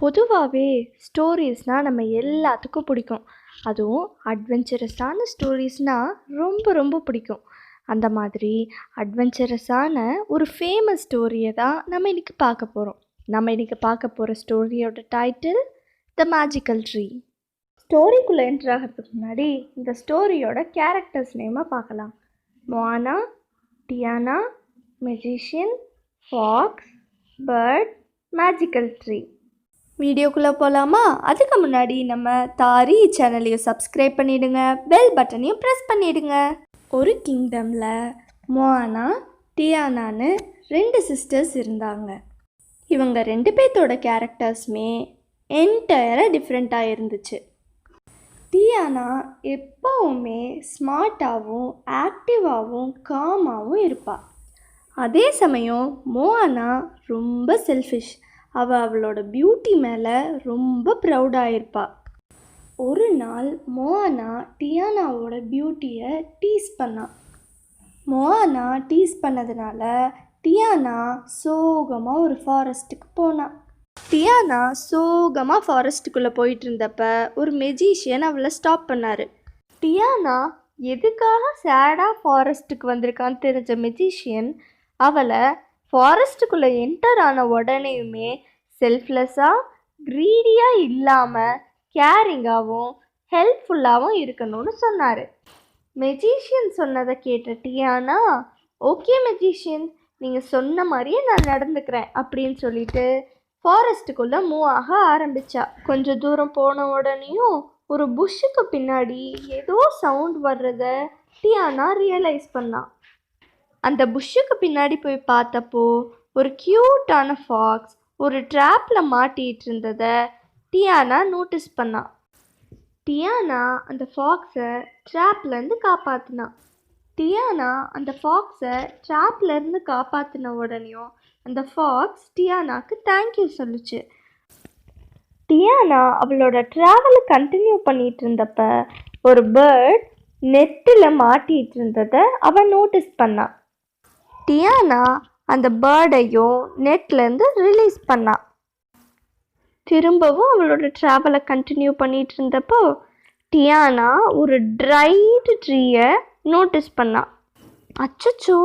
பொதுவாகவே ஸ்டோரீஸ்னால் நம்ம எல்லாத்துக்கும் பிடிக்கும். அதுவும் அட்வென்ச்சரஸான ஸ்டோரீஸ்னால் ரொம்ப ரொம்ப பிடிக்கும். அந்த மாதிரி அட்வென்ச்சரஸான ஒரு ஃபேமஸ் ஸ்டோரியை தான் நம்ம இன்றைக்கி பார்க்க போகிறோம். நம்ம இன்றைக்கி பார்க்க போகிற ஸ்டோரியோட டைட்டில் த மேஜிக்கல் ட்ரீ. ஸ்டோரிக்குள்ளே என்ட்ரு ஆகிறதுக்கு முன்னாடி இந்த ஸ்டோரியோட கேரக்டர்ஸ் நேமை பார்க்கலாம். Mona, Diana, magician, fox, bird, magical tree. வீடியோக்குள்ளே போகலாமா? அதுக்கு முன்னாடி நம்ம தாரி சேனலையும் சப்ஸ்கிரைப் பண்ணிவிடுங்க, பெல் பட்டனையும் ப்ரெஸ் பண்ணிவிடுங்க. ஒரு கிங்டமில் மோனா, டியானான்னு 2 சிஸ்டர்ஸ் இருந்தாங்க. இவங்க 2 பேர்த்தோட கேரக்டர்ஸுமே என்டையராக டிஃப்ரெண்ட்டாக இருந்துச்சு. டியானா எப்போவுமே ஸ்மார்ட்டாகவும் ஆக்டிவாகவும் காமாகவும் இருப்பாள். அதே சமயம் மோனா ரொம்ப செல்ஃபிஷ். அவளோட பியூட்டி மேலே ரொம்ப ப்ரௌடாக இருப்பாள். ஒரு நாள் மோனா டியானாவோட பியூட்டியை டீஸ் பண்ணான். மோனா டீஸ் பண்ணதுனால டியானா சோகமாக ஒரு ஃபாரஸ்ட்டுக்கு போனான். டியானா சோகமாக ஃபாரஸ்ட்டுக்குள்ளே போயிட்டு இருந்தப்ப ஒரு மெஜிஷியன் அவளை ஸ்டாப் பண்ணார். டியானா எதுக்காக சேடாக ஃபாரஸ்ட்டுக்கு வந்திருக்கான்னு தெரிஞ்ச மெஜிஷியன் அவளை ஃபாரஸ்ட்டுக்குள்ளே என்டர் ஆன உடனேயுமே செல்ஃப்லெஸ்ஸாக க்ரீடியாக இல்லாமல் கேரிங்காகவும் ஹெல்ப்ஃபுல்லாகவும் இருக்கணும்னு சொன்னார். மெஜிஷியன் சொன்னதை கேட்ட டியானா, ஓகே மெஜிஷியன், நீங்கள் சொன்ன மாதிரியே நான் நடந்துக்கிறேன் அப்படின்னு சொல்லிட்டு ஃபாரஸ்ட்டுக்குள்ளே மூவ் ஆக ஆரம்பித்தா. கொஞ்சம் தூரம் போன உடனேயும் ஒரு புஷ்ஷுக்கு பின்னாடி ஏதோ சவுண்ட் வர்றத டியானா ரியலைஸ் பண்ணான். அந்த புஷ்ஷுக்கு பின்னாடி போய் பார்த்தப்போ ஒரு க்யூட்டான ஃபாக்ஸ் ஒரு ட்ராப்பில் மாட்டிகிட்டு இருந்ததை டியானா நோட்டீஸ் பண்ணான். டியானா அந்த ஃபாக்ஸை ட்ராப்லேருந்து காப்பாற்றினான். டியானா அந்த ஃபாக்ஸை ட்ராப்லேருந்து காப்பாற்றின உடனேயும் அந்த ஃபாக்ஸ் டியானாக்கு தேங்க்யூ சொல்லுச்சு. டியானா அவளோட ட்ராவலை கண்டினியூ பண்ணிகிட்டு இருந்தப்ப ஒரு பேர்ட் நெட்டில் மாட்டிகிட்டு இருந்ததை அவன் நோட்டீஸ் பண்ணான். டியானா அந்த பேர்டையும் நெட்லேருந்து ரிலீஸ் பண்ணான். திரும்பவும் அவளோட ட்ராவலை கண்டினியூ பண்ணிகிட்டு இருந்தப்போ டியானா ஒரு ட்ரைடு ட்ரீயை நோட்டீஸ் பண்ணான். அச்சச்சோ,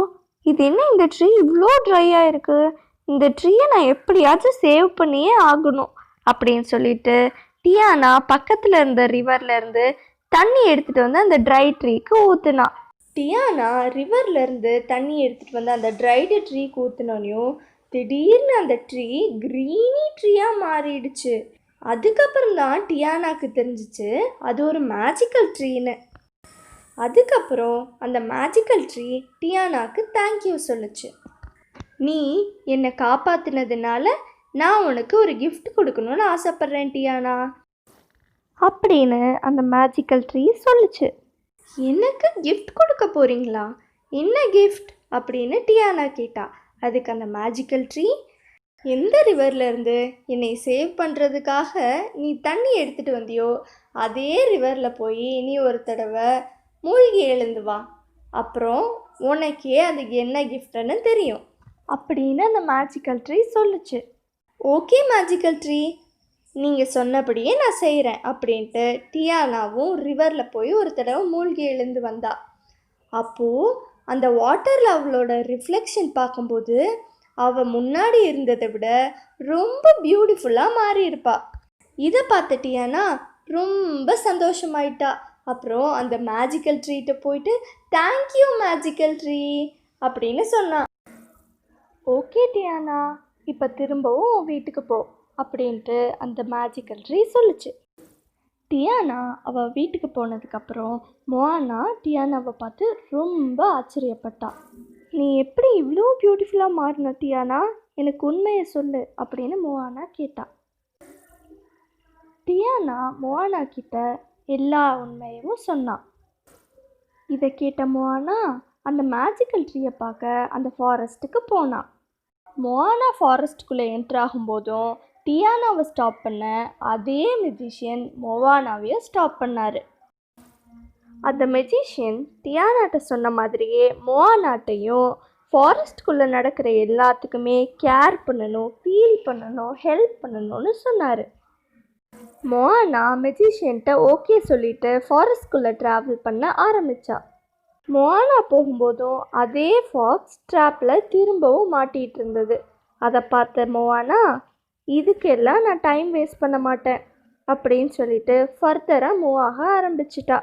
இது என்ன இந்த ட்ரீ இவ்வளோ ட்ரையாக இருக்குது, இந்த ட்ரீயை நான் எப்படியாச்சும் சேவ் பண்ணியே ஆகணும் அப்படின்னு சொல்லிட்டு டியானா பக்கத்தில் இருந்த ரிவர்லேருந்து தண்ணி எடுத்துகிட்டு வந்து அந்த ட்ரை ட்ரீக்கு ஊற்றுனான். டியானா ரிவர்லேருந்து தண்ணி எடுத்துகிட்டு வந்து அந்த ட்ரைடு ட்ரீக்கு ஊற்றினோனையும் திடீர்னு அந்த ட்ரீ க்ரீனி ட்ரீயாக மாறிடுச்சு. அதுக்கப்புறம் தான் டியானாக்கு தெரிஞ்சிச்சு அது ஒரு மேஜிக்கல் ட்ரீன்னு. அதுக்கப்புறம் அந்த மேஜிக்கல் ட்ரீ டியானாக்கு தேங்க்யூ சொல்லுச்சு. நீ என்னை காப்பாற்றினதுனால நான் உனக்கு ஒரு கிஃப்ட் கொடுக்கணும்னு ஆசைப்பட்றேன் டியானா அப்படின்னு அந்த மேஜிக்கல் ட்ரீ சொல்லுச்சு. எனக்கு கிஃப்ட் கொடுக்க போகிறீங்களா? என்ன கிஃப்ட் அப்படின்னு டியானா கேட்டா. அதுக்கு அந்த மேஜிக்கல் ட்ரீ, எந்த ரிவர்லேருந்து என்னை சேவ் பண்ணுறதுக்காக நீ தண்ணி எடுத்துகிட்டு வந்தியோ அதே ரிவரில் போய் நீ ஒரு தடவை மூழ்கி எழுந்து வா, அப்புறம் உனக்கே அது என்ன கிஃப்ட்டுன்னு தெரியும் அப்படின்னு அந்த மேஜிக்கல் ட்ரீ சொல்லுச்சு. ஓகே மேஜிக்கல் ட்ரீ, நீங்கள் சொன்னபடியே நான் செய்கிறேன் அப்படின்ட்டு டியானாவும் ரிவரில் போய் ஒரு தடவை மூழ்கி எழுந்து வந்தா. அப்போது அந்த வாட்டரில் அவளோட ரிஃப்ளெக்ஷன் பார்க்கும்போது அவள் முன்னாடி இருந்ததை விட ரொம்ப பியூட்டிஃபுல்லாக மாறி இருப்பா. இதை பார்த்த டியானா ரொம்ப சந்தோஷமாயிட்டா. அப்புறம் அந்த மேஜிக்கல் ட்ரீட்ட போயிட்டு தேங்க்யூ மேஜிக்கல் ட்ரீ அப்படின்னு சொன்னான். ஓகே டியானா, இப்போ திரும்பவும் வீட்டுக்கு போ அப்படின்ட்டு அந்த மேஜிக்கல் ட்ரீ சொல்லுச்சு. டியானா அவள் வீட்டுக்கு போனதுக்கப்புறம் மோனா டியானாவை பார்த்து ரொம்ப ஆச்சரியப்பட்டா. நீ எப்படி இவ்வளோ பியூட்டிஃபுல்லாக மாறின டியானா, எனக்கு உண்மையை சொல்லு அப்படின்னு மோனா கேட்டா. டியானா மோனா கிட்ட எல்லா உண்மையும் சொன்னான். இதை கேட்ட மோனா அந்த மேஜிக்கல் ட்ரீயை பார்க்க அந்த ஃபாரஸ்ட்டுக்கு போனான். மோனா ஃபாரஸ்ட்டுக்குள்ளே என்ட்ரு ஆகும்போதும் டியானாவை ஸ்டாப் பண்ண அதே மெஜிஷியன் மோவானாவையும் ஸ்டாப் பண்ணார். அந்த மெஜிஷியன் டியானாட்ட சொன்ன மாதிரியே மோவானாட்டையும் ஃபாரஸ்ட்குள்ளே நடக்கிற எல்லாத்துக்குமே கேர் பண்ணணும், ஃபீல் பண்ணணும், ஹெல்ப் பண்ணணும்னு சொன்னார். மோனா மெஜிஷியன்ட்ட ஓகே சொல்லிட்டு ஃபாரஸ்ட்குள்ளே ட்ராவல் பண்ண ஆரம்பித்தா. மோனா போகும்போதும் அதே ஃபாக்ஸ் ட்ராப்பில் திரும்பவும் மாட்டிகிட்டு இருந்தது. அதை பார்த்த மோனா, இதுக்கெல்லாம் நான் டைம் வேஸ்ட் பண்ண மாட்டேன் அப்படின்னு சொல்லிட்டு ஃபர்தராக மூவ் ஆக ஆரம்பிச்சிட்டா.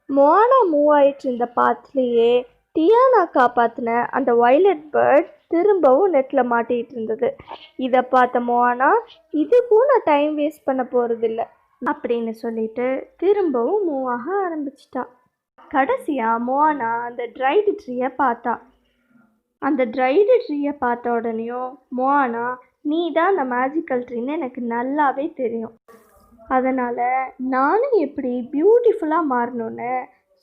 மோனா மூவ் ஆயிட்டு இருந்த பாத்துலேயே டியானா காப்பாற்றின அந்த வயலட் பேர்ட் திரும்பவும் நெட்டில் மாட்டிகிட்டு இருந்தது. இதை பார்த்த மோனா, இதுக்கும் நான் டைம் வேஸ்ட் பண்ண போகிறதில்ல அப்படின்னு சொல்லிட்டு திரும்பவும் மூவ் ஆக ஆரம்பிச்சிட்டா. கடைசியாக மோனா அந்த ட்ரைடு ட்ரீயை பார்த்தா. அந்த ட்ரைடு ட்ரீயை பார்த்த உடனேயும் மோனா, நீ தான் அந்த மேஜிக்கல் ட்ரீன்னு எனக்கு நல்லாவே தெரியும், அதனால் நானும் எப்படி பியூட்டிஃபுல்லாக மாறணும்னு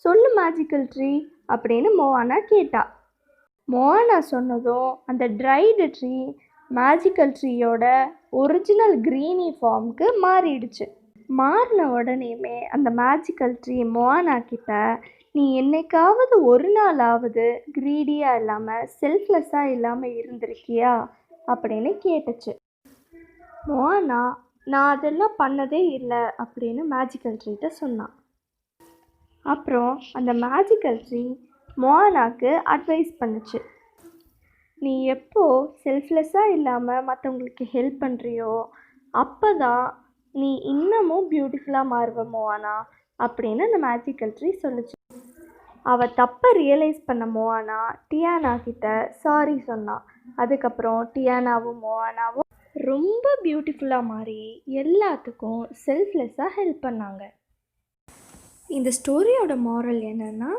சொல்லு மேஜிக்கல் ட்ரீ அப்படின்னு மோனா கேட்டா. மோனா சொன்னதும் அந்த ட்ரைடு ட்ரீ மேஜிக்கல் ட்ரீயோட ஒரிஜினல் க்ரீனி ஃபார்முக்கு மாறிடுச்சு. மாறின உடனேயுமே அந்த மேஜிக்கல் ட்ரீ மோனா கிட்ட, நீ என்னைக்காவது ஒரு நாளாவது க்ரீடியாக இல்லாமல் செல்ஃப்லெஸ்ஸாக இல்லாமல் இருந்திருக்கியா அப்படின்னு கேட்டுச்சு. மோனா, நான் அதெல்லாம் பண்ணதே இல்லை அப்படின்னு மேஜிக்கல் ட்ரீட்ட சொன்னான். அப்புறம் அந்த மேஜிக்கல் ட்ரீ மோனாக்கு அட்வைஸ் பண்ணுச்சு. நீ எப்போ செல்ஃப்லெஸ்ஸாக இல்லாமல் மற்றவங்களுக்கு ஹெல்ப் பண்ணுறியோ அப்போ தான் நீ இன்னமும் பியூட்டிஃபுல்லாக மாறுவ மோனா அப்படின்னு அந்த மேஜிக்கல் ட்ரீ சொல்லுச்சு. அவள் தப்பை ரியலைஸ் பண்ண மோனா டியானா கிட்ட சாரி சொன்னான். அதுக்கப்புறம் டியானாவும் மோனாவும் ரொம்ப பியூட்டிஃபுல்லாக மாறி எல்லாத்துக்கும் செல்ஃப்லெஸ்ஸாக ஹெல்ப் பண்ணாங்க. இந்த ஸ்டோரியோட மாரல் என்னென்னா,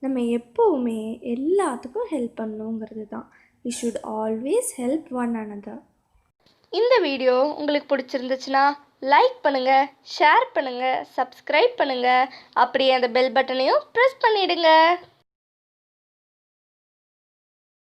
நம்ம எப்போவுமே எல்லாத்துக்கும் ஹெல்ப் பண்ணணுங்கிறது தான். We should always help one another. இந்த வீடியோ உங்களுக்கு பிடிச்சிருந்துச்சுன்னா லைக் பண்ணுங்கள், ஷேர் பண்ணுங்கள், சப்ஸ்கிரைப் பண்ணுங்கள், அப்படியே அந்த பெல் பட்டனையும் ப்ரெஸ் பண்ணிவிடுங்க.